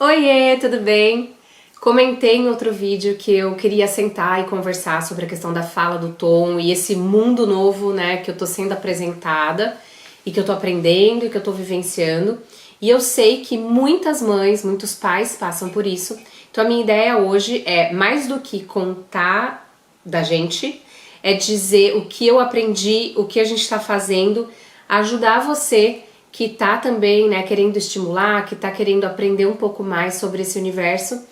Oiê, tudo bem? Comentei em outro vídeo que eu queria sentar e conversar sobre a questão da fala do tom e esse mundo novo, né, que eu tô sendo apresentada e que eu tô aprendendo e que eu tô vivenciando. E eu sei que muitas mães, muitos pais passam por isso. Então a minha ideia hoje é, mais do que contar da gente, é dizer o que eu aprendi, o que a gente tá fazendo, ajudar você que tá também, né, querendo estimular, que tá querendo aprender um pouco mais sobre esse universo,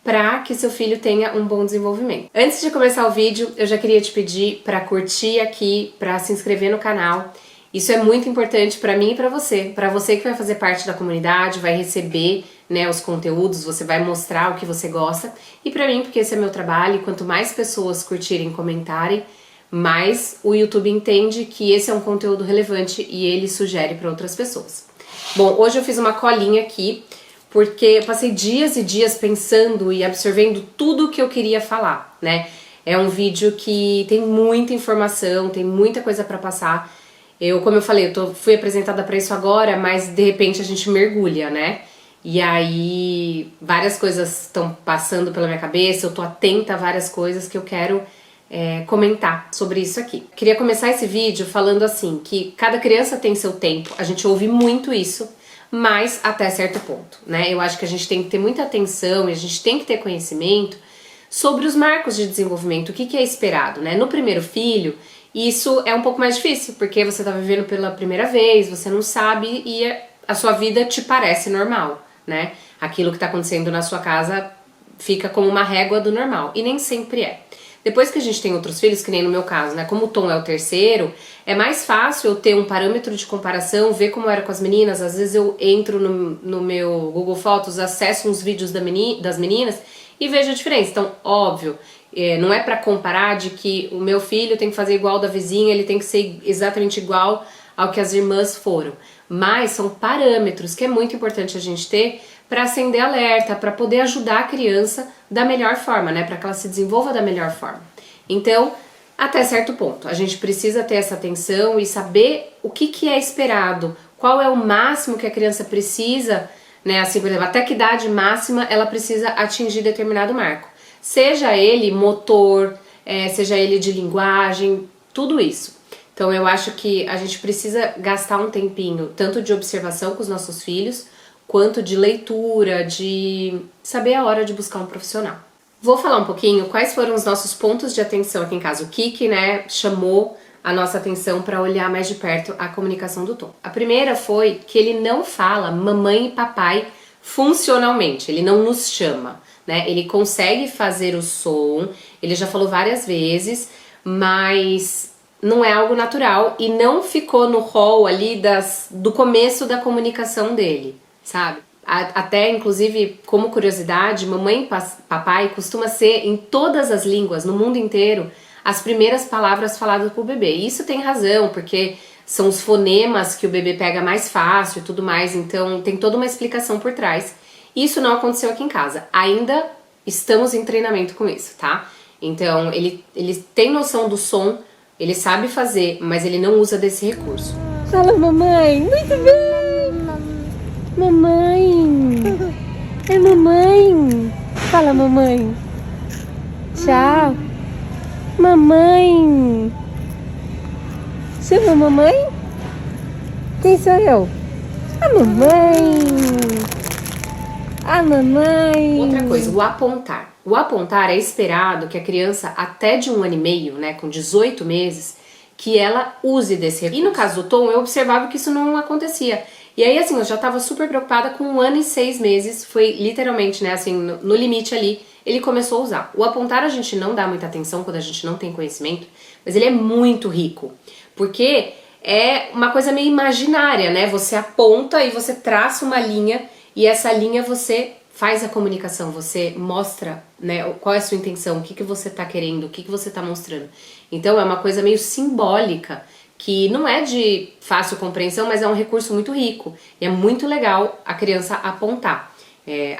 para que seu filho tenha um bom desenvolvimento. Antes de começar o vídeo, eu já queria te pedir para curtir aqui, para se inscrever no canal. Isso é muito importante para mim e para você que vai fazer parte da comunidade, vai receber, né, os conteúdos, você vai mostrar o que você gosta, e para mim, porque esse é meu trabalho, e quanto mais pessoas curtirem e comentarem, mais o YouTube entende que esse é um conteúdo relevante e ele sugere para outras pessoas. Bom, hoje eu fiz uma colinha aqui, porque eu passei dias e dias pensando e absorvendo tudo o que eu queria falar, né? É um vídeo que tem muita informação, tem muita coisa para passar. Como eu falei, fui apresentada para isso agora, mas de repente a gente mergulha, né? E aí várias coisas estão passando pela minha cabeça, eu tô atenta a várias coisas que eu quero comentar sobre isso aqui. Queria começar esse vídeo falando assim, que cada criança tem seu tempo, a gente ouve muito isso, mas até certo ponto, né? Eu acho que a gente tem que ter muita atenção e a gente tem que ter conhecimento sobre os marcos de desenvolvimento, o que é esperado, né? No primeiro filho, isso é um pouco mais difícil, porque você tá vivendo pela primeira vez, você não sabe e a sua vida te parece normal, né? Aquilo que tá acontecendo na sua casa fica como uma régua do normal, e nem sempre é. Depois que a gente tem outros filhos, que nem no meu caso, né? Como o Tom é o terceiro, é mais fácil eu ter um parâmetro de comparação, ver como era com as meninas. Às vezes eu entro no meu Google Fotos, acesso uns vídeos das meninas e vejo a diferença. Então, óbvio, não é pra comparar de que o meu filho tem que fazer igual da vizinha, ele tem que ser exatamente igual ao que as irmãs foram. Mas são parâmetros que é muito importante a gente ter para acender alerta, para poder ajudar a criança da melhor forma, né? Para que ela se desenvolva da melhor forma. Então, até certo ponto, a gente precisa ter essa atenção e saber o que é esperado, qual é o máximo que a criança precisa, né? Assim, por exemplo, até que idade máxima ela precisa atingir determinado marco. Seja ele motor, seja ele de linguagem, tudo isso. Então eu acho que a gente precisa gastar um tempinho, tanto de observação com os nossos filhos, quanto de leitura, de saber a hora de buscar um profissional. Vou falar um pouquinho quais foram os nossos pontos de atenção aqui em casa. O Kiki, né, chamou a nossa atenção para olhar mais de perto a comunicação do Tom. A primeira foi que ele não fala mamãe e papai funcionalmente, ele não nos chama, né? Ele consegue fazer o som, ele já falou várias vezes, mas não é algo natural e não ficou no rol ali do começo da comunicação dele, sabe? Até, inclusive, como curiosidade, mamãe e papai costuma ser, em todas as línguas, no mundo inteiro, as primeiras palavras faladas pro bebê. E isso tem razão, porque são os fonemas que o bebê pega mais fácil e tudo mais, então tem toda uma explicação por trás. Isso não aconteceu aqui em casa. Ainda estamos em treinamento com isso, tá? Então, ele tem noção do som, ele sabe fazer, mas ele não usa desse recurso. Fala, mamãe. Muito bem. Mamãe. É mamãe. Fala, mamãe. Tchau. Mamãe. Chama a mamãe? Quem sou eu? A mamãe. A mamãe. Outra coisa, o apontar. O apontar é esperado que a criança até de 1 ano e meio, né, com 18 meses, que ela use desse recurso. E no caso do Tom, eu observava que isso não acontecia. E aí, assim, eu já tava super preocupada com 1 ano e 6 meses, foi literalmente, né, assim, no limite ali, ele começou a usar. O apontar a gente não dá muita atenção quando a gente não tem conhecimento, mas ele é muito rico, porque é uma coisa meio imaginária, né, você aponta e você traça uma linha, e essa linha você faz a comunicação, você mostra, né, qual é a sua intenção, o que você tá querendo, o que você tá mostrando. Então é uma coisa meio simbólica, que não é de fácil compreensão, mas é um recurso muito rico. E é muito legal a criança apontar.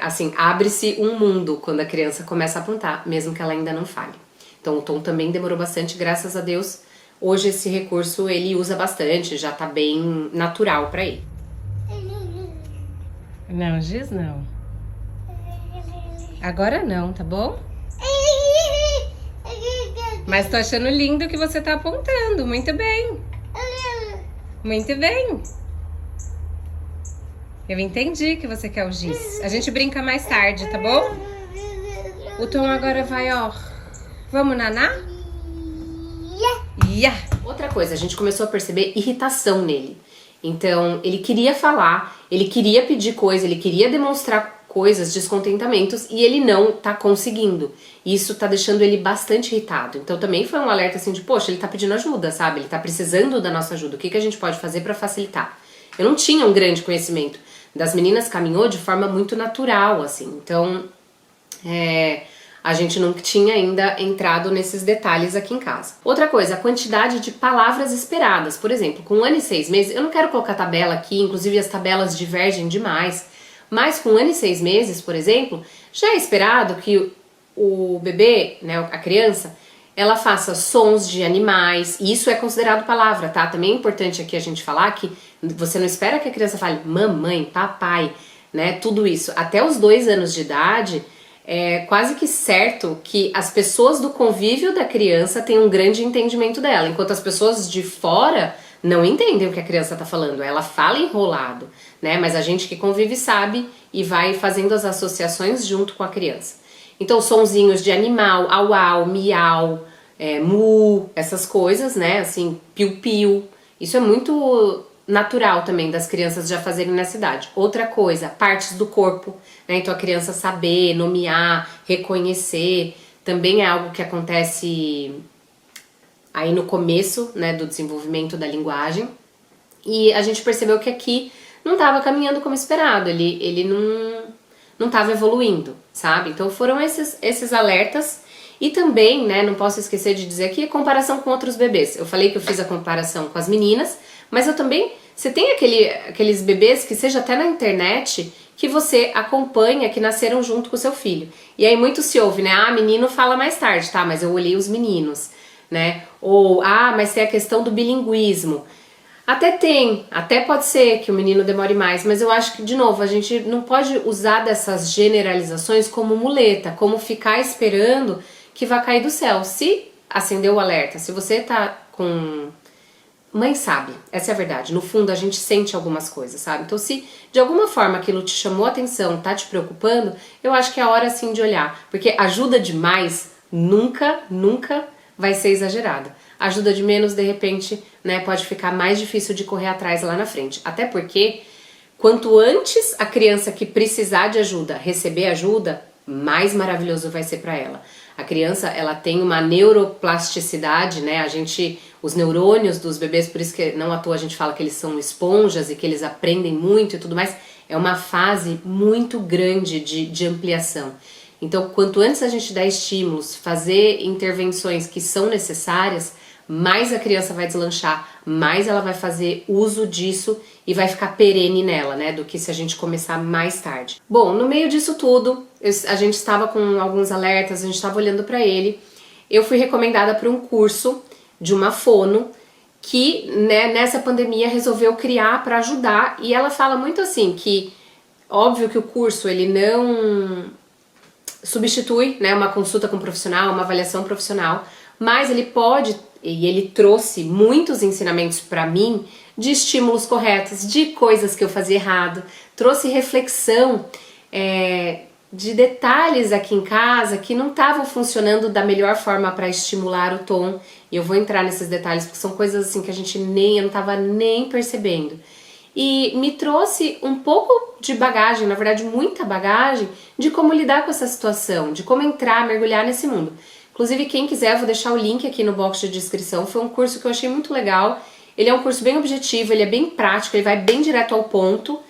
Assim, abre-se um mundo quando a criança começa a apontar, mesmo que ela ainda não fale. Então o Tom também demorou bastante, graças a Deus. Hoje esse recurso ele usa bastante, já tá bem natural pra ele. Não, giz não. Agora não, tá bom? Mas tô achando lindo o que você tá apontando. Muito bem. Muito bem. Eu entendi que você quer o giz. A gente brinca mais tarde, tá bom? O Tom agora vai, ó. Vamos naná? Yeah. Outra coisa, a gente começou a perceber irritação nele. Então, ele queria falar, ele queria pedir coisa, ele queria demonstrar coisas, descontentamentos, e ele não tá conseguindo. Isso tá deixando ele bastante irritado. Então também foi um alerta assim de, poxa, ele tá pedindo ajuda, sabe? Ele tá precisando da nossa ajuda. O que a gente pode fazer pra facilitar? Eu não tinha um grande conhecimento. Das meninas caminhou de forma muito natural, assim. Então, a gente não tinha ainda entrado nesses detalhes aqui em casa. Outra coisa, a quantidade de palavras esperadas. Por exemplo, com 1 ano e 6 meses, eu não quero colocar tabela aqui, inclusive as tabelas divergem demais, mas com 1 ano e 6 meses, por exemplo, já é esperado que o bebê, né, a criança, ela faça sons de animais, e isso é considerado palavra, tá? Também é importante aqui a gente falar que você não espera que a criança fale mamãe, papai, né, tudo isso. Até os 2 anos de idade, é quase que certo que as pessoas do convívio da criança têm um grande entendimento dela, enquanto as pessoas de fora não entendem o que a criança tá falando, ela fala enrolado, né? Mas a gente que convive sabe e vai fazendo as associações junto com a criança. Então, sonzinhos de animal, au au, miau, mu, essas coisas, né? Assim, piu-piu. Isso é muito natural também das crianças já fazerem nessa idade. Outra coisa, partes do corpo, né? Então a criança saber, nomear, reconhecer, também é algo que acontece aí no começo, né, do desenvolvimento da linguagem. E a gente percebeu que aqui não estava caminhando como esperado, ele não estava evoluindo, sabe? Então foram esses alertas. E também, né, não posso esquecer de dizer aqui, a comparação com outros bebês. Eu falei que eu fiz a comparação com as meninas, mas eu também, você tem aqueles bebês que seja até na internet, que você acompanha, que nasceram junto com o seu filho. E aí muito se ouve, né, menino fala mais tarde, tá, mas eu olhei os meninos, né? Ou, mas tem a questão do bilinguismo. Até pode ser que o menino demore mais, mas eu acho que, de novo, a gente não pode usar dessas generalizações como muleta, como ficar esperando que vai cair do céu. Se acendeu o alerta, se você tá com... Mãe sabe, essa é a verdade, no fundo a gente sente algumas coisas, sabe? Então se de alguma forma aquilo te chamou a atenção, tá te preocupando, eu acho que é a hora sim de olhar, porque ajuda demais nunca vai ser exagerada. Ajuda de menos, de repente, né, pode ficar mais difícil de correr atrás lá na frente. Até porque, quanto antes a criança que precisar de ajuda receber ajuda, mais maravilhoso vai ser para ela. A criança, ela tem uma neuroplasticidade, né, os neurônios dos bebês, por isso que não à toa a gente fala que eles são esponjas e que eles aprendem muito e tudo mais, é uma fase muito grande de ampliação. Então, quanto antes a gente dá estímulos, fazer intervenções que são necessárias, mais a criança vai deslanchar, mais ela vai fazer uso disso e vai ficar perene nela, né, do que se a gente começar mais tarde. Bom, no meio disso tudo, a gente estava com alguns alertas, a gente estava olhando para ele, eu fui recomendada para um curso de uma fono que, né, nessa pandemia resolveu criar para ajudar, e ela fala muito assim que, óbvio que o curso ele não substitui, né, uma consulta com um profissional, uma avaliação profissional, mas ele pode, e ele trouxe muitos ensinamentos para mim de estímulos corretos, de coisas que eu fazia errado, trouxe reflexão de detalhes aqui em casa que não estavam funcionando da melhor forma para estimular o Tom, e eu vou entrar nesses detalhes porque são coisas assim que eu não estava nem percebendo. E me trouxe um pouco de bagagem, na verdade muita bagagem, de como lidar com essa situação, de como entrar, mergulhar nesse mundo. Inclusive, quem quiser, eu vou deixar o link aqui no box de descrição. Foi um curso que eu achei muito legal. Ele é um curso bem objetivo, ele é bem prático, ele vai bem direto ao ponto.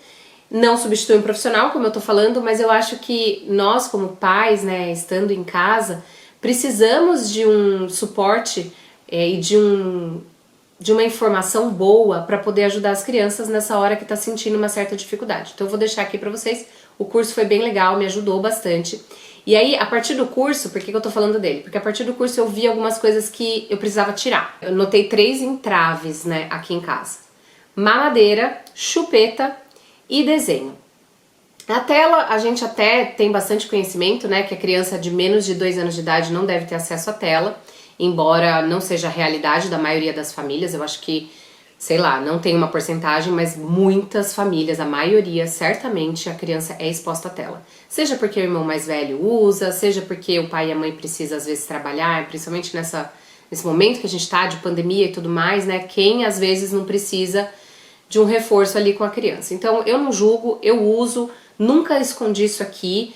Não substitui um profissional, como eu tô falando, mas eu acho que nós, como pais, né, estando em casa, precisamos de um suporte e de uma informação boa para poder ajudar as crianças nessa hora que tá sentindo uma certa dificuldade. Então eu vou deixar aqui para vocês. O curso foi bem legal, me ajudou bastante. E aí, a partir do curso, por que eu tô falando dele? Porque a partir do curso eu vi algumas coisas que eu precisava tirar. Eu notei 3 entraves, né, aqui em casa. Mamadeira, chupeta e desenho. A tela, a gente até tem bastante conhecimento, né, que a criança de menos de 2 anos de idade não deve ter acesso à tela, embora não seja a realidade da maioria das famílias. Eu acho que, sei lá, não tem uma porcentagem, mas muitas famílias, a maioria, certamente a criança é exposta à tela. Seja porque o irmão mais velho usa, seja porque o pai e a mãe precisam às vezes trabalhar, principalmente nesse momento que a gente tá de pandemia e tudo mais, né, quem às vezes não precisa de um reforço ali com a criança. Então eu não julgo, eu uso, nunca escondi isso aqui.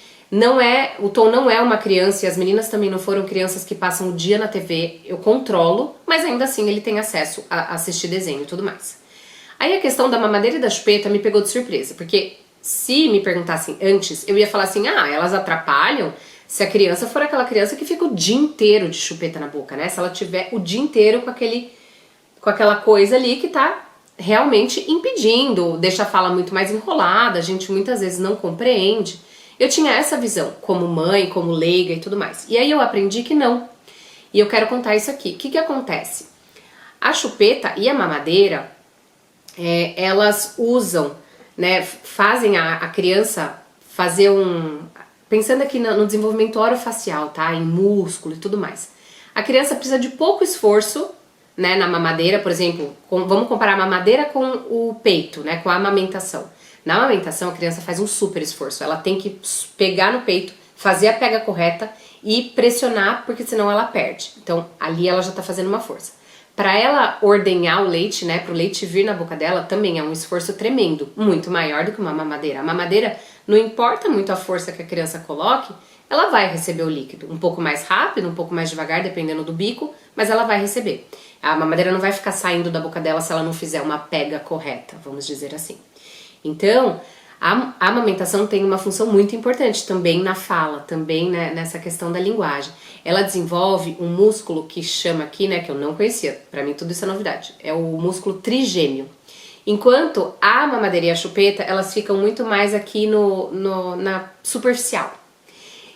O Tom não é uma criança e as meninas também não foram crianças que passam o dia na TV, eu controlo, mas ainda assim ele tem acesso a assistir desenho e tudo mais. Aí a questão da mamadeira e da chupeta me pegou de surpresa, porque se me perguntassem antes, eu ia falar assim, elas atrapalham se a criança for aquela criança que fica o dia inteiro de chupeta na boca, né? Se ela tiver o dia inteiro com aquela coisa ali que tá realmente impedindo, deixa a fala muito mais enrolada, a gente muitas vezes não compreende. Eu tinha essa visão, como mãe, como leiga e tudo mais. E aí eu aprendi que não. E eu quero contar isso aqui. O que acontece? A chupeta e a mamadeira, elas usam, né, fazem a criança fazer pensando aqui no desenvolvimento orofacial, tá? Em músculo e tudo mais. A criança precisa de pouco esforço, né, na mamadeira, por exemplo, vamos comparar a mamadeira com o peito, né, com a amamentação. Na amamentação, a criança faz um super esforço. Ela tem que pegar no peito, fazer a pega correta e pressionar, porque senão ela perde. Então, ali ela já tá fazendo uma força. Para ela ordenhar o leite, né, pro leite vir na boca dela, também é um esforço tremendo, muito maior do que uma mamadeira. A mamadeira, não importa muito a força que a criança coloque, ela vai receber o líquido. Um pouco mais rápido, um pouco mais devagar, dependendo do bico, mas ela vai receber. A mamadeira não vai ficar saindo da boca dela se ela não fizer uma pega correta, vamos dizer assim. Então, a amamentação tem uma função muito importante também na fala, também, né, nessa questão da linguagem. Ela desenvolve um músculo que chama aqui, né, que eu não conhecia, pra mim tudo isso é novidade, é o músculo trigêmeo. Enquanto a mamadeira e a chupeta, elas ficam muito mais aqui na superficial.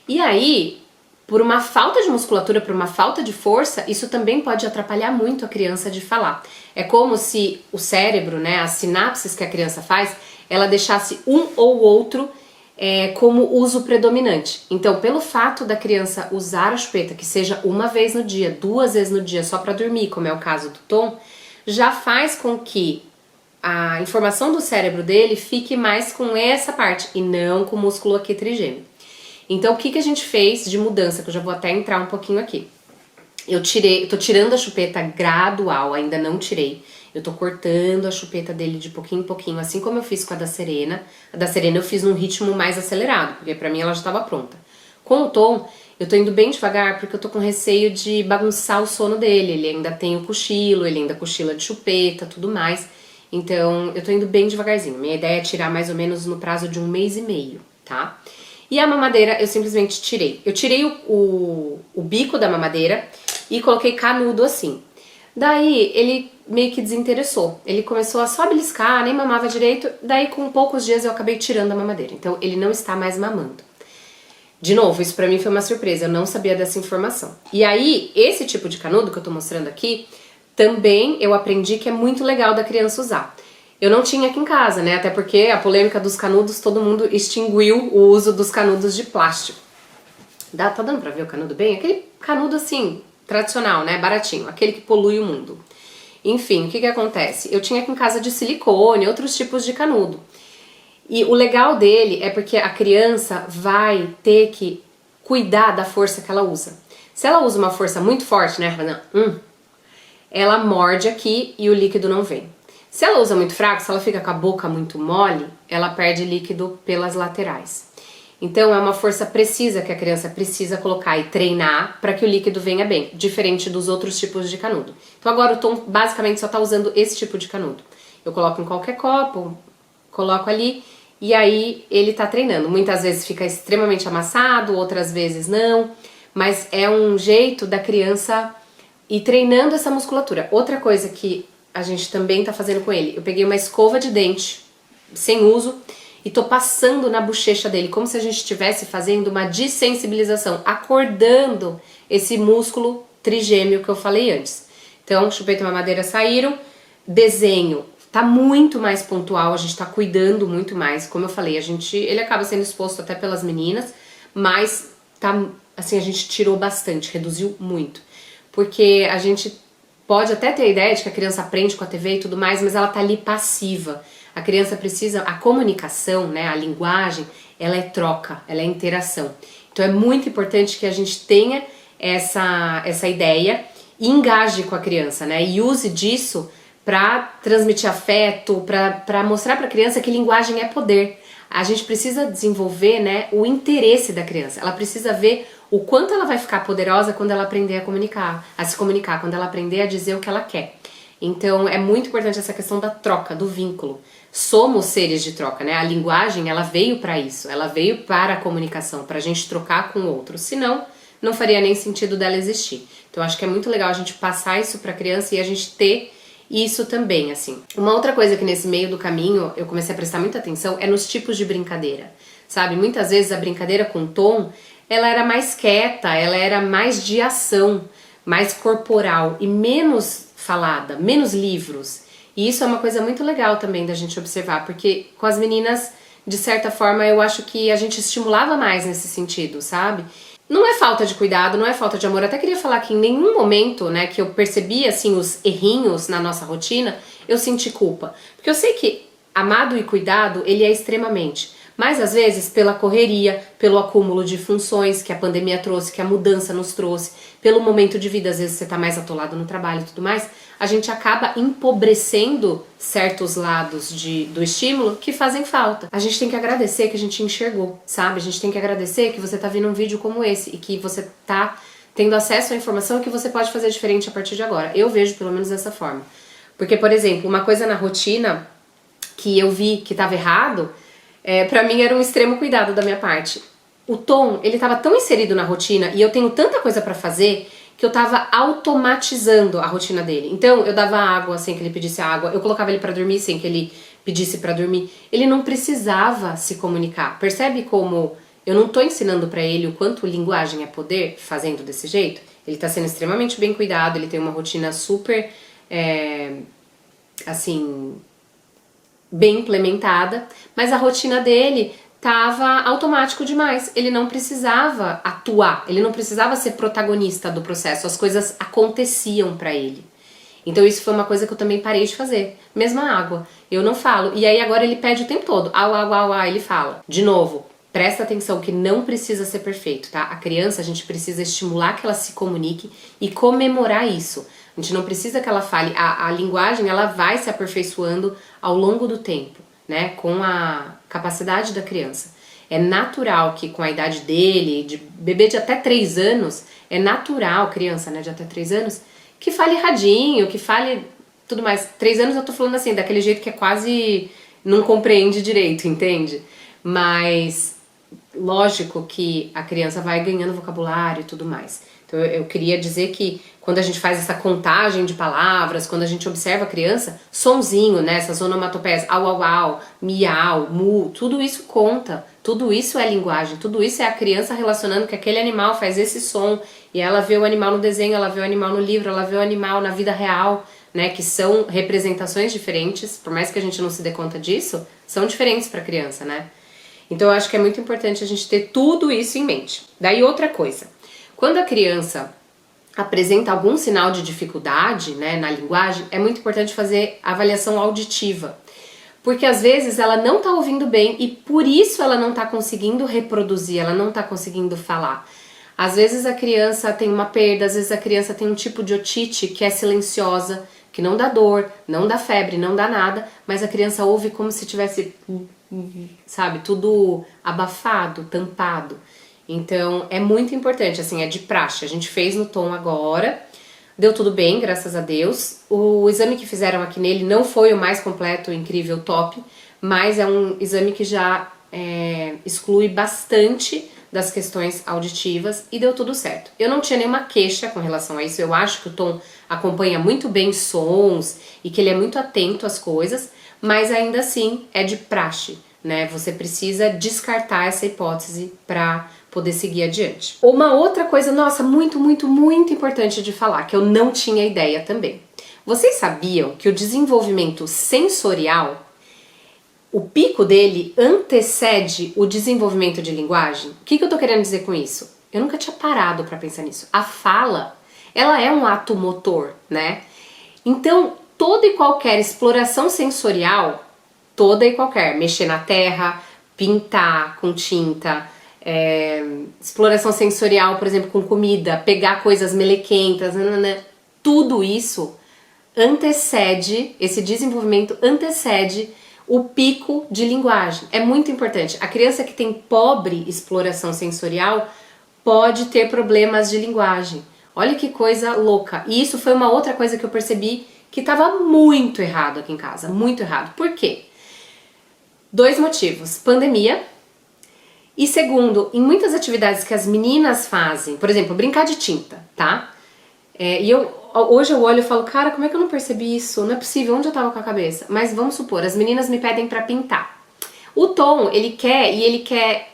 E aí, por uma falta de musculatura, por uma falta de força, isso também pode atrapalhar muito a criança de falar. É como se o cérebro, né, as sinapses que a criança faz, ela deixasse um ou outro como uso predominante. Então, pelo fato da criança usar a chupeta, que seja uma vez no dia, 2 vezes no dia, só para dormir, como é o caso do Tom, já faz com que a informação do cérebro dele fique mais com essa parte e não com o músculo aqui trigêmeo. Então, o que a gente fez de mudança, que eu já vou até entrar um pouquinho aqui. Eu tô tirando a chupeta gradual, ainda não tirei. Eu tô cortando a chupeta dele de pouquinho em pouquinho, assim como eu fiz com a da Serena. A da Serena eu fiz num ritmo mais acelerado, porque pra mim ela já tava pronta. Com o Tom, eu tô indo bem devagar, porque eu tô com receio de bagunçar o sono dele. Ele ainda tem o cochilo, ele ainda cochila de chupeta, tudo mais. Então, eu tô indo bem devagarzinho. Minha ideia é tirar mais ou menos no prazo de 1 mês e meio, tá? E a mamadeira eu simplesmente tirei. Eu tirei o bico da mamadeira e coloquei canudo assim. Daí ele meio que desinteressou. Ele começou a só beliscar, nem mamava direito. Daí com poucos dias eu acabei tirando a mamadeira. Então ele não está mais mamando. De novo, isso pra mim foi uma surpresa. Eu não sabia dessa informação. E aí, esse tipo de canudo que eu tô mostrando aqui, também eu aprendi que é muito legal da criança usar. Eu não tinha aqui em casa, né? Até porque a polêmica dos canudos, todo mundo extinguiu o uso dos canudos de plástico. Tá dando pra ver o canudo bem? Aquele canudo assim, tradicional, né? Baratinho, aquele que polui o mundo. Enfim, o que acontece? Eu tinha aqui em casa de silicone, outros tipos de canudo. E o legal dele é porque a criança vai ter que cuidar da força que ela usa. Se ela usa uma força muito forte, né? Ela morde aqui e o líquido não vem. Se ela usa muito fraco, se ela fica com a boca muito mole, ela perde líquido pelas laterais. Então é uma força precisa que a criança precisa colocar e treinar para que o líquido venha bem, diferente dos outros tipos de canudo. Então agora o Tom basicamente só tá usando esse tipo de canudo. Eu coloco em qualquer copo, coloco ali e aí ele tá treinando. Muitas vezes fica extremamente amassado, outras vezes não, mas é um jeito da criança ir treinando essa musculatura. Outra coisa que a gente também tá fazendo com ele, eu peguei uma escova de dente sem uso e tô passando na bochecha dele, como se a gente estivesse fazendo uma dessensibilização, acordando esse músculo trigêmeo que eu falei antes. Então, chupeta e mamadeira saíram, desenho tá muito mais pontual, a gente tá cuidando muito mais. Como eu falei, ele acaba sendo exposto até pelas meninas, mas tá, assim, a gente tirou bastante, reduziu muito. Porque a gente pode até ter a ideia de que a criança aprende com a TV e tudo mais, mas ela tá ali passiva. A criança precisa, a comunicação, né, a linguagem, ela é troca, ela é interação. Então é muito importante que a gente tenha essa ideia e engaje com a criança, né, e use disso para transmitir afeto, para mostrar para a criança que linguagem é poder. A gente precisa desenvolver, né, o interesse da criança. Ela precisa ver o quanto ela vai ficar poderosa quando ela aprender a se comunicar, quando ela aprender a dizer o que ela quer. Então é muito importante essa questão da troca, do vínculo. Somos seres de troca, né? A linguagem, ela veio para isso, ela veio para a comunicação, para a gente trocar com o outro. Senão, não faria nem sentido dela existir. Então acho que é muito legal a gente passar isso para a criança e a gente ter isso também, assim. Uma outra coisa que nesse meio do caminho eu comecei a prestar muita atenção é nos tipos de brincadeira, sabe? Muitas vezes a brincadeira com tom, ela era mais quieta, ela era mais de ação, mais corporal e menos falada, menos livros. E isso é uma coisa muito legal também da gente observar, porque com as meninas, de certa forma, eu acho que a gente estimulava mais nesse sentido, sabe? Não é falta de cuidado, não é falta de amor. Eu até queria falar que em nenhum momento, né, que eu percebi, assim, os errinhos na nossa rotina, eu senti culpa. Porque eu sei que amado e cuidado, ele é extremamente. Mas às vezes pela correria, pelo acúmulo de funções que a pandemia trouxe, que a mudança nos trouxe, pelo momento de vida, às vezes você tá mais atolado no trabalho e tudo mais, a gente acaba empobrecendo certos lados do estímulo que fazem falta. A gente tem que agradecer que a gente enxergou, sabe? A gente tem que agradecer que você tá vendo um vídeo como esse e que você tá tendo acesso à informação que você pode fazer diferente a partir de agora. Eu vejo pelo menos dessa forma. Porque, por exemplo, uma coisa na rotina que eu vi que tava errado, pra mim era um extremo cuidado da minha parte. O Tom, ele tava tão inserido na rotina e eu tenho tanta coisa pra fazer que eu tava automatizando a rotina dele. Então, eu dava água sem que ele pedisse água, eu colocava ele pra dormir sem que ele pedisse pra dormir. Ele não precisava se comunicar. Percebe como eu não tô ensinando pra ele o quanto linguagem é poder fazendo desse jeito? Ele tá sendo extremamente bem cuidado, ele tem uma rotina super, assim, bem implementada, mas a rotina dele tava automático demais, ele não precisava atuar, ele não precisava ser protagonista do processo, as coisas aconteciam pra ele. Então isso foi uma coisa que eu também parei de fazer. Mesma água, eu não falo, e aí agora ele pede o tempo todo, au, au, au, au, ele fala. De novo, presta atenção que não precisa ser perfeito, tá? A criança, a gente precisa estimular que ela se comunique e comemorar isso. A gente não precisa que ela fale, a linguagem ela vai se aperfeiçoando ao longo do tempo, né, com a capacidade da criança. É natural que com a idade dele, de bebê de até 3 anos, é natural, criança, né, de até 3 anos, que fale erradinho, que fale tudo mais. 3 anos eu tô falando assim, daquele jeito que é quase não compreende direito, entende? Mas lógico que a criança vai ganhando vocabulário e tudo mais. Então eu queria dizer que quando a gente faz essa contagem de palavras, quando a gente observa a criança, sonzinho, né, essas onomatopeias, au, au, au, miau, mu, tudo isso conta, tudo isso é linguagem, tudo isso é a criança relacionando que aquele animal faz esse som, e ela vê o animal no desenho, ela vê o animal no livro, ela vê o animal na vida real, né, que são representações diferentes, por mais que a gente não se dê conta disso, são diferentes para a criança, né. Então eu acho que é muito importante a gente ter tudo isso em mente. Daí outra coisa, quando a criança apresenta algum sinal de dificuldade, né, na linguagem, é muito importante fazer avaliação auditiva. Porque às vezes ela não está ouvindo bem e por isso ela não está conseguindo reproduzir, ela não está conseguindo falar. Às vezes a criança tem uma perda, às vezes a criança tem um tipo de otite que é silenciosa, que não dá dor, não dá febre, não dá nada, mas a criança ouve como se tivesse, sabe, tudo abafado, tampado. Então é muito importante, assim, é de praxe. A gente fez no Tom agora, deu tudo bem, graças a Deus. O exame que fizeram aqui nele não foi o mais completo, incrível, top, mas é um exame que já exclui bastante das questões auditivas e deu tudo certo. Eu não tinha nenhuma queixa com relação a isso, eu acho que o Tom acompanha muito bem sons e que ele é muito atento às coisas, mas ainda assim é de praxe, né? Você precisa descartar essa hipótese para poder seguir adiante. Uma outra coisa, nossa, muito, muito, muito importante de falar, que eu não tinha ideia também. Vocês sabiam que o desenvolvimento sensorial, o pico dele antecede o desenvolvimento de linguagem? O que eu tô querendo dizer com isso? Eu nunca tinha parado para pensar nisso. A fala, ela é um ato motor, né? Então, toda e qualquer exploração sensorial, toda e qualquer, mexer na terra, pintar com tinta, exploração sensorial, por exemplo, com comida, pegar coisas melequentas, tudo isso antecede, esse desenvolvimento antecede o pico de linguagem. É muito importante. A criança que tem pobre exploração sensorial pode ter problemas de linguagem. Olha que coisa louca. E isso foi uma outra coisa que eu percebi que estava muito errado aqui em casa, muito errado. Por quê? 2 motivos. Pandemia. E segundo, em muitas atividades que as meninas fazem, por exemplo, brincar de tinta, tá? Hoje eu olho e falo, cara, como é que eu não percebi isso? Não é possível, onde eu tava com a cabeça? Mas vamos supor, as meninas me pedem pra pintar. O Tom, ele quer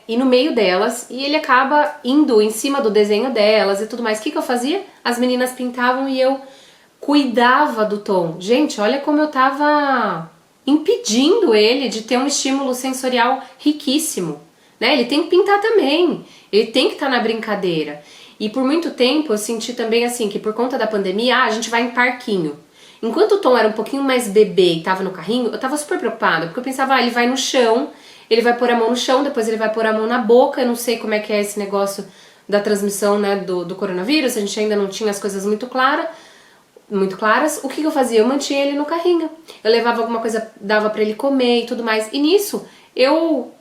ir no meio delas e ele acaba indo em cima do desenho delas e tudo mais. O que eu fazia? As meninas pintavam e eu cuidava do Tom. Gente, olha como eu tava impedindo ele de ter um estímulo sensorial riquíssimo, né? Ele tem que pintar também, ele tem que estar na brincadeira. E por muito tempo eu senti também assim, que por conta da pandemia, a gente vai em parquinho. Enquanto o Tom era um pouquinho mais bebê e tava no carrinho, eu tava super preocupada, porque eu pensava, ele vai no chão, ele vai pôr a mão no chão, depois ele vai pôr a mão na boca, eu não sei como é que é esse negócio da transmissão, né, do coronavírus, a gente ainda não tinha as coisas muito claras. O que eu fazia? Eu mantinha ele no carrinho, eu levava alguma coisa, dava pra ele comer e tudo mais, e nisso eu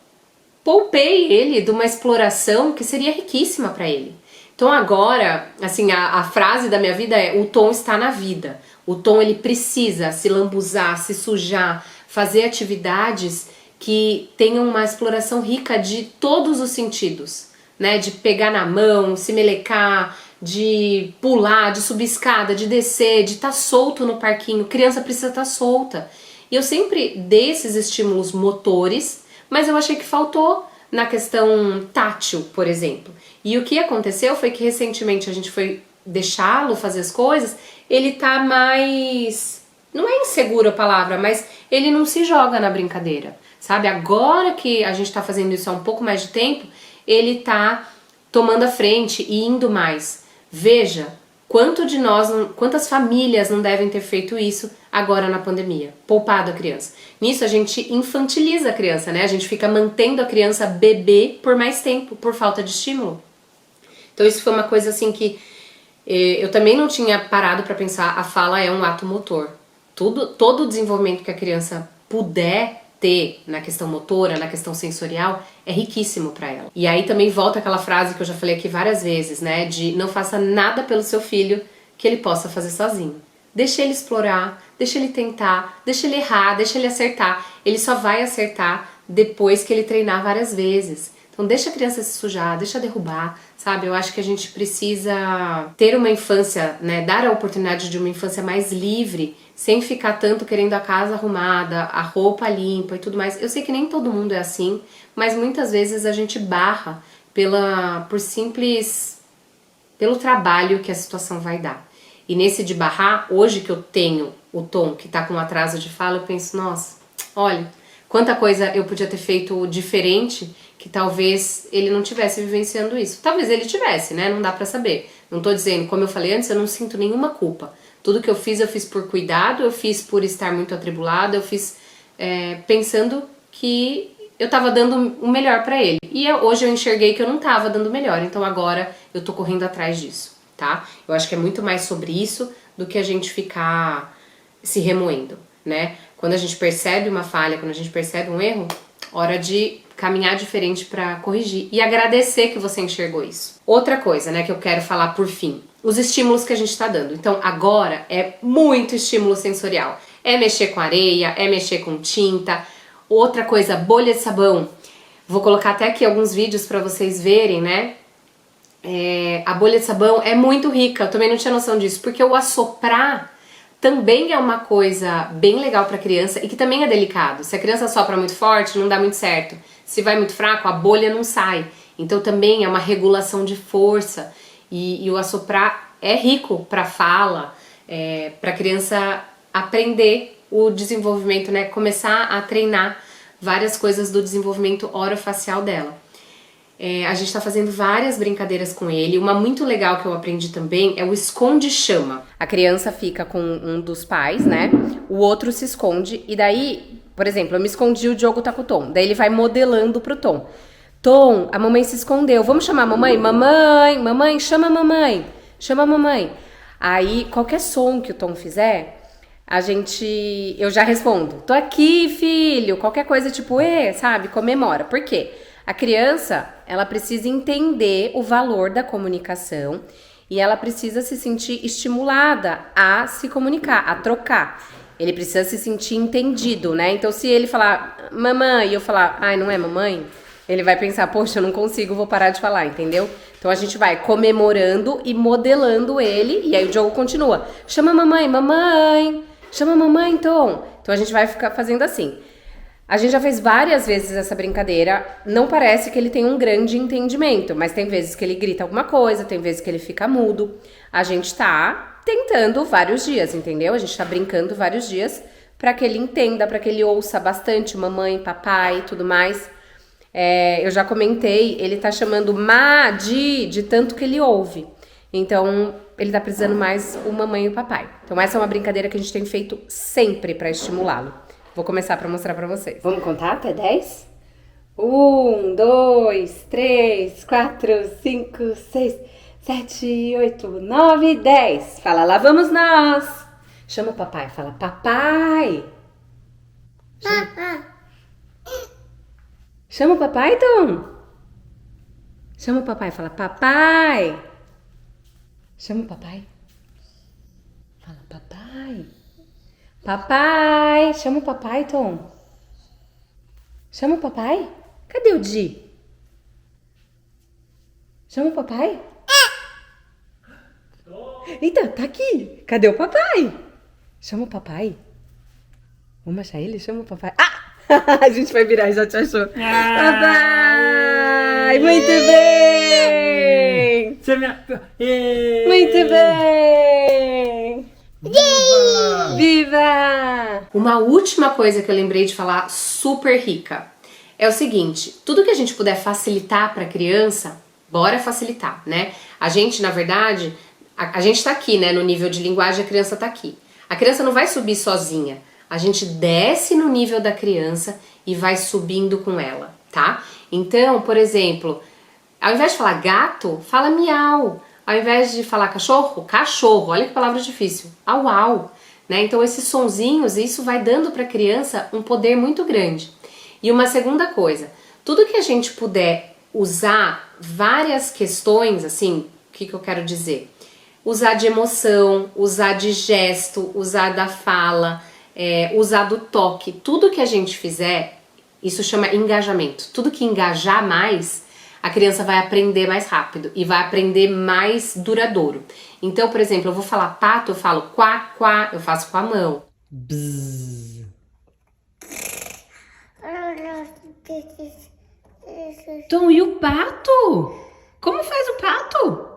poupei ele de uma exploração que seria riquíssima pra ele. Então agora, assim, a frase da minha vida é: o Tom está na vida. O Tom, ele precisa se lambuzar, se sujar, fazer atividades que tenham uma exploração rica de todos os sentidos, né? De pegar na mão, se melecar, de pular, de subir escada, de descer, de estar solto no parquinho. Criança precisa estar solta. E eu sempre dei esses estímulos motores, mas eu achei que faltou na questão tátil, por exemplo. E o que aconteceu foi que recentemente a gente foi deixá-lo fazer as coisas, ele tá mais... não é inseguro a palavra, mas ele não se joga na brincadeira, sabe? Agora que a gente tá fazendo isso há um pouco mais de tempo, ele tá tomando a frente e indo mais. Veja, quantas famílias não devem ter feito isso agora na pandemia, poupado a criança. Nisso a gente infantiliza a criança, né? A gente fica mantendo a criança bebê por mais tempo, por falta de estímulo. Então isso foi uma coisa assim que eu também não tinha parado para pensar. A fala é um ato motor. Todo o desenvolvimento que a criança puder ter na questão motora, na questão sensorial, é riquíssimo para ela. E aí também volta aquela frase que eu já falei aqui várias vezes, né? De não faça nada pelo seu filho que ele possa fazer sozinho. Deixa ele explorar, deixa ele tentar, deixa ele errar, deixa ele acertar. Ele só vai acertar depois que ele treinar várias vezes. Então deixa a criança se sujar, deixa derrubar, sabe? Eu acho que a gente precisa ter uma infância, né? Dar a oportunidade de uma infância mais livre, sem ficar tanto querendo a casa arrumada, a roupa limpa e tudo mais. Eu sei que nem todo mundo é assim, mas muitas vezes a gente barra pelo trabalho que a situação vai dar. E nesse de barrar, hoje que eu tenho o Tom que tá com um atraso de fala, eu penso, nossa, olha, quanta coisa eu podia ter feito diferente que talvez ele não tivesse vivenciando isso. Talvez ele tivesse, né? Não dá pra saber. Não tô dizendo, como eu falei antes, eu não sinto nenhuma culpa. Tudo que eu fiz por cuidado, eu fiz por estar muito atribulada, eu fiz pensando que eu tava dando o melhor pra ele. E hoje eu enxerguei que eu não tava dando o melhor, então agora eu tô correndo atrás disso, tá? Eu acho que é muito mais sobre isso do que a gente ficar se remoendo, né? Quando a gente percebe uma falha, quando a gente percebe um erro, hora de caminhar diferente pra corrigir e agradecer que você enxergou isso. Outra coisa, né, que eu quero falar por fim, os estímulos que a gente tá dando. Então agora é muito estímulo sensorial. É mexer com areia, é mexer com tinta. Outra coisa, bolha de sabão. Vou colocar até aqui alguns vídeos pra vocês verem, né? A bolha de sabão é muito rica, eu também não tinha noção disso, porque o assoprar também é uma coisa bem legal pra criança e que também é delicado. Se a criança sopra muito forte, não dá muito certo. Se vai muito fraco, a bolha não sai. Então também é uma regulação de força. E o assoprar é rico pra fala, para a criança aprender o desenvolvimento, né? Começar a treinar várias coisas do desenvolvimento orofacial dela. A gente tá fazendo várias brincadeiras com ele. Uma muito legal que eu aprendi também é o esconde-chama. A criança fica com um dos pais, né? O outro se esconde e daí, por exemplo, eu me escondi, o Diogo tá com o Tom. Daí ele vai modelando pro Tom. Tom, a mamãe se escondeu. Vamos chamar a mamãe? Mamãe, mamãe, chama a mamãe. Chama a mamãe. Aí, qualquer som que o Tom fizer, eu já respondo. Tô aqui, filho. Qualquer coisa tipo, sabe? Comemora. Por quê? A criança, ela precisa entender o valor da comunicação e ela precisa se sentir estimulada a se comunicar, a trocar. Ele precisa se sentir entendido, né? Então, se ele falar mamãe e eu falar, ai, não é mamãe, ele vai pensar, poxa, eu não consigo, vou parar de falar, entendeu? Então, a gente vai comemorando e modelando ele e aí o jogo continua. Chama a mamãe, mamãe, chama a mamãe, Tom. Então, a gente vai ficar fazendo assim. A gente já fez várias vezes essa brincadeira, não parece que ele tem um grande entendimento, mas tem vezes que ele grita alguma coisa, tem vezes que ele fica mudo. A gente tá tentando vários dias, entendeu? A gente tá brincando vários dias para que ele entenda, para que ele ouça bastante mamãe, papai e tudo mais. Eu já comentei, ele tá chamando de tanto que ele ouve. Então, ele tá precisando mais o mamãe e o papai. Então, essa é uma brincadeira que a gente tem feito sempre para estimulá-lo. Vou começar pra mostrar pra vocês. Vamos contar até 10? 1, 2, 3, 4, 5, 6, 7, 8, 9, 10. Fala, lá vamos nós. Chama o papai, fala, papai. Chama o papai, Tom. Chama o papai, fala, papai. Chama o papai. Fala, papai. Papai, chama o papai, Tom. Chama o papai? Cadê o Di? Chama o papai? Eita, tá aqui. Cadê o papai? Chama o papai. Vamos achar ele? Chama o papai. Ah! A gente vai virar, já te achou. Papai! Muito bem! Muito bem! Viva! Uma última coisa que eu lembrei de falar, super rica, é o seguinte: tudo que a gente puder facilitar para a criança, bora facilitar, né? A gente, na verdade, a gente tá aqui, né? No nível de linguagem, a criança tá aqui. A criança não vai subir sozinha. A gente desce no nível da criança e vai subindo com ela, tá? Então, por exemplo, ao invés de falar gato, fala miau. Ao invés de falar cachorro, cachorro. Olha que palavra difícil. Au, au. Né? Então, esses sonzinhos, isso vai dando para a criança um poder muito grande. E uma segunda coisa, tudo que a gente puder usar várias questões, assim, o que eu quero dizer? Usar de emoção, usar de gesto, usar da fala, usar do toque. Tudo que a gente fizer, isso chama engajamento. Tudo que engajar mais, a criança vai aprender mais rápido e vai aprender mais duradouro. Então, por exemplo, eu vou falar pato, eu falo quá, quá, eu faço com a mão. Bzz. Tom, e o pato? Como faz o pato?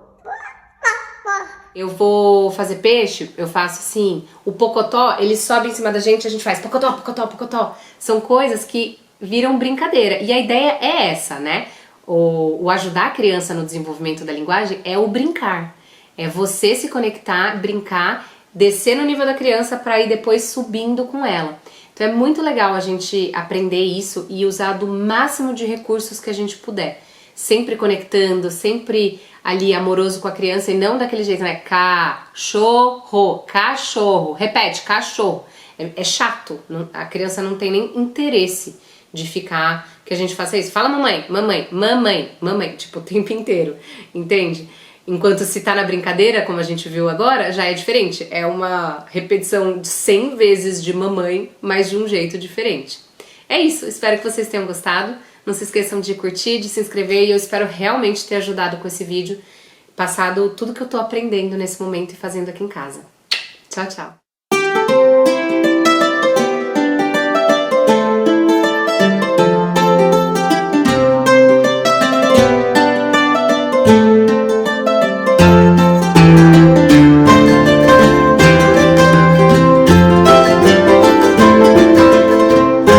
Eu vou fazer peixe, eu faço assim. O pocotó, ele sobe em cima da gente, a gente faz pocotó, pocotó, pocotó. São coisas que viram brincadeira. E a ideia é essa, né? O ajudar a criança no desenvolvimento da linguagem é o brincar. É você se conectar, brincar, descer no nível da criança para ir depois subindo com ela. Então é muito legal a gente aprender isso e usar do máximo de recursos que a gente puder. Sempre conectando, sempre ali amoroso com a criança e não daquele jeito, né? Cachorro, cachorro. Repete, cachorro. É chato. A criança não tem nem interesse de ficar que a gente faça isso. Fala mamãe, mamãe, mamãe, mamãe, tipo o tempo inteiro, entende? Enquanto se tá na brincadeira, como a gente viu agora, já é diferente. É uma repetição de 100 vezes de mamãe, mas de um jeito diferente. É isso, espero que vocês tenham gostado. Não se esqueçam de curtir, de se inscrever e eu espero realmente ter ajudado com esse vídeo, passado tudo que eu tô aprendendo nesse momento e fazendo aqui em casa. Tchau, tchau!